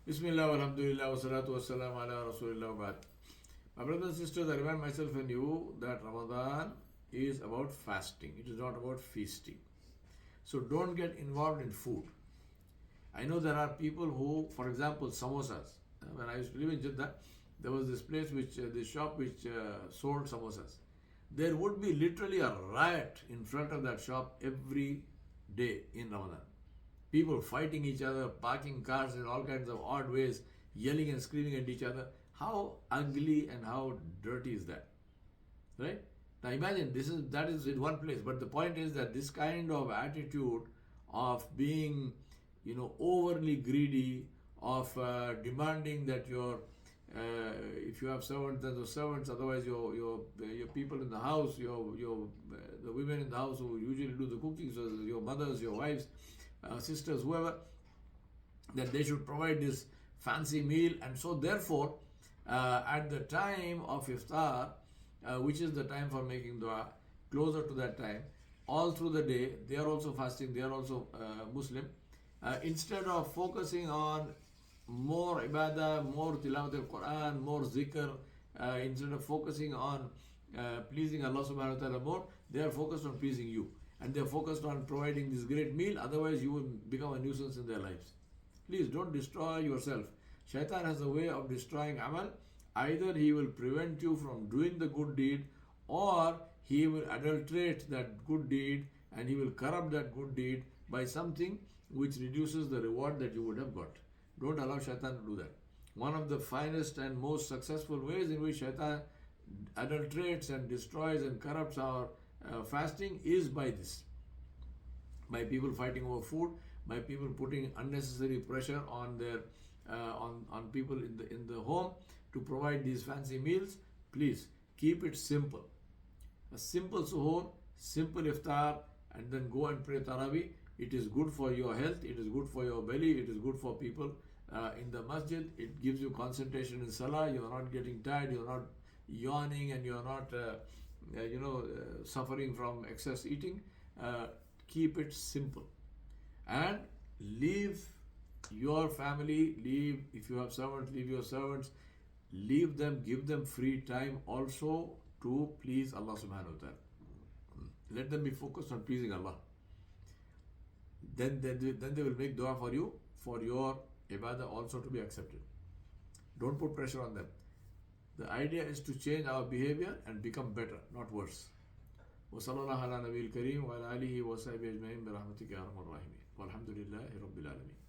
Bismillah, alhamdulillah, wa salatu wa salam ala rasulillah wa ba'd. My brothers and sisters, I remind myself and you that Ramadan is about fasting. It is not about feasting. So don't get involved in food. I know there are people who, for example, samosas. When I used to live in Jeddah, there was this place this shop which sold samosas. There would be literally a riot in front of that shop every day in Ramadan. People fighting each other, parking cars in all kinds of odd ways, yelling and screaming at each other. How ugly and how dirty is that? Right? Now imagine that is in one place, but the point is that this kind of attitude of being, overly greedy, of demanding that if you have servants, then those servants. Otherwise, your people in the house, the women in the house who usually do the cooking, so your mothers, your wives, sisters, whoever, that they should provide this fancy meal, and so therefore, at the time of iftar, which is the time for making dua, closer to that time, all through the day, they are also fasting. They are also Muslim. Instead of focusing on more ibadah, more tilawat al-Quran, more zikr, instead of focusing on pleasing Allah subhanahu wa ta'ala more, they are focused on pleasing you. And they are focused on providing this great meal, otherwise you will become a nuisance in their lives. Please don't destroy yourself. Shaitan has a way of destroying amal. Either he will prevent you from doing the good deed, or he will adulterate that good deed and he will corrupt that good deed by something which reduces the reward that you would have got. Don't allow shaitan to do that. One of the finest and most successful ways in which shaitan adulterates and destroys and corrupts our fasting is by this. By people fighting over food, by people putting unnecessary pressure on their on people in the home to provide these fancy meals. Please keep it simple. A simple suhoor, simple iftar, and then go and pray tarawih. It is good for your health, it is good for your belly, it is good for people in the masjid. It gives you concentration in salah. You are not getting tired, you are not yawning, and you are not suffering from excess eating. Keep it simple and leave your family, if you have servants, leave your servants, leave them, give them free time also to please Allah subhanahu wa ta'ala. Let them be focused on pleasing Allah. Then they will make dua for you, for your ibadah also to be accepted. Don't put pressure on them. The idea is to change our behavior and become better, not worse. وصلى الله على نبي الكريم وعلى آله وصحبه أجمعين برحمتك يا أرحم الراحمين والحمد لله رب العالمين.